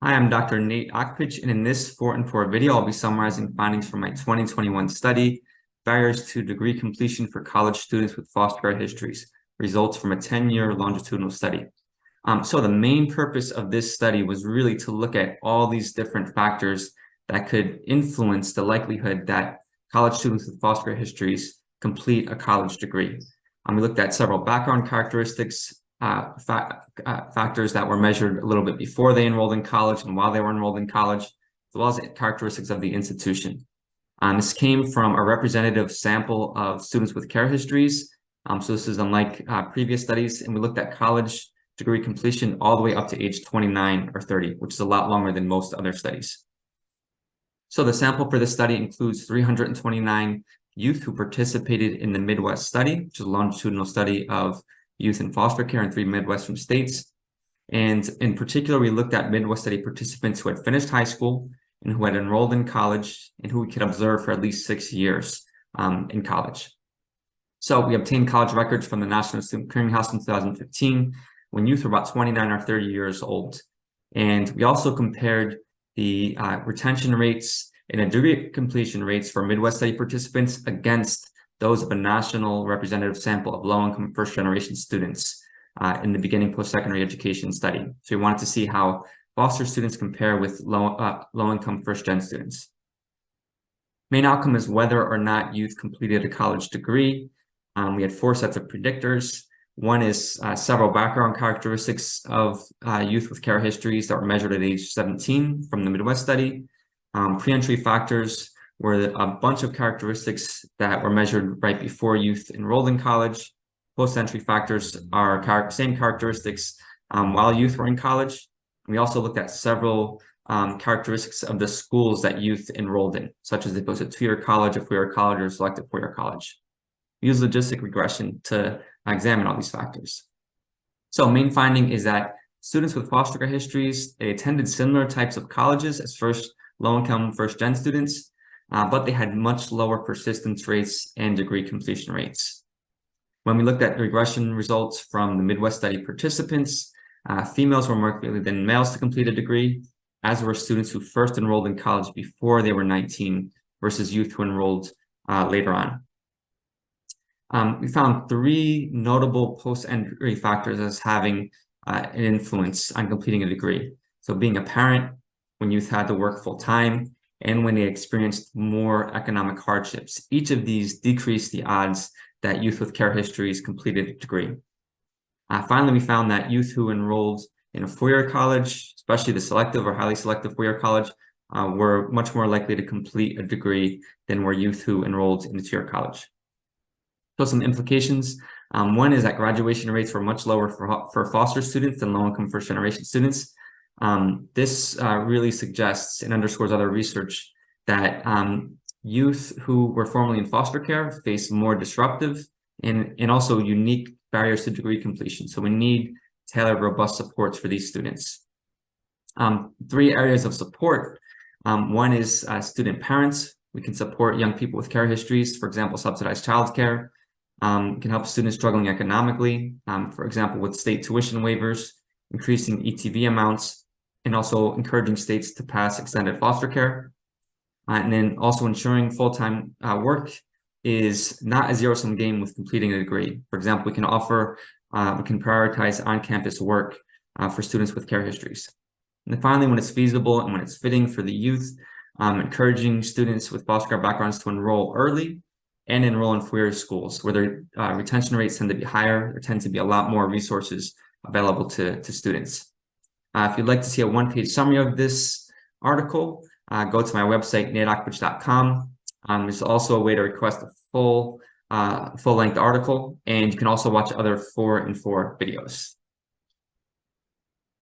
Hi, I'm Dr. Nate Akpich, and in this 4 and 4 video, I'll be summarizing findings from my 2021 study, Barriers to Degree Completion for College Students with Foster Care Histories, results from a 10-year longitudinal study. So the main purpose of this study was really to look at all these different factors that could influence the likelihood that college students with foster care histories complete a college degree. We looked at several background characteristics, factors that were measured a little bit before they enrolled in college and while they were enrolled in college, as well as characteristics of the institution. This came from a representative sample of students with care histories. So this is unlike previous studies, and we looked at college degree completion all the way up to age 29 or 30, which is a lot longer than most other studies. So the sample for this study includes 329 youth who participated in the Midwest study, which is a longitudinal study of youth in foster care in 3 Midwestern states. And in particular, we looked at Midwest study participants who had finished high school and who had enrolled in college and who we could observe for at least 6 years in college. So we obtained college records from the National Student Clearinghouse in 2015 when youth were about 29 or 30 years old. And we also compared the retention rates and degree completion rates for Midwest study participants against those of a national representative sample of low-income first-generation students in the beginning post-secondary education study. So we wanted to see how foster students compare with low-income first-gen students. Main outcome is whether or not youth completed a college degree. We had 4 sets of predictors. One is several background characteristics of youth with care histories that were measured at age 17 from the Midwest study. Pre-entry factors were a bunch of characteristics that were measured right before youth enrolled in college. Post-entry factors are same characteristics while youth were in college. We also looked at several characteristics of the schools that youth enrolled in, such as if it was a 2-year college, a 4-year college, or a selective 4-year college. We used logistic regression to examine all these factors. So main finding is that students with foster care histories, they attended similar types of colleges as low-income first-gen students, but they had much lower persistence rates and degree completion rates. When we looked at regression results from the Midwest study participants, females were more likely than males to complete a degree, as were students who first enrolled in college before they were 19 versus youth who enrolled later on. We found 3 notable post-entry factors as having an influence on completing a degree. So being a parent when youth had to work full-time, and when they experienced more economic hardships. Each of these decreased the odds that youth with care histories completed a degree. Finally, we found that youth who enrolled in a 4-year college, especially the selective or highly selective 4-year college, were much more likely to complete a degree than were youth who enrolled in a 2-year college. So some implications. One is that graduation rates were much lower for foster students than low-income first-generation students. This really suggests and underscores other research that youth who were formerly in foster care face more disruptive and also unique barriers to degree completion. So we need tailored, robust supports for these students. 3 areas of support. One is student parents. We can support young people with care histories, for example, subsidized childcare. Can help students struggling economically, for example, with state tuition waivers, increasing ETV amounts, and also encouraging states to pass extended foster care. And then also ensuring full-time work is not a zero-sum game with completing a degree. For example, we can prioritize on-campus work for students with care histories. And then finally, when it's feasible and when it's fitting for the youth, encouraging students with foster care backgrounds to enroll early and enroll in 4-year schools where their retention rates tend to be higher. There tend to be a lot more resources available to students. If you'd like to see a 1-page summary of this article, go to my website, nateakpich.com. There's also a way to request a full-length article, and you can also watch other 4 and 4 videos.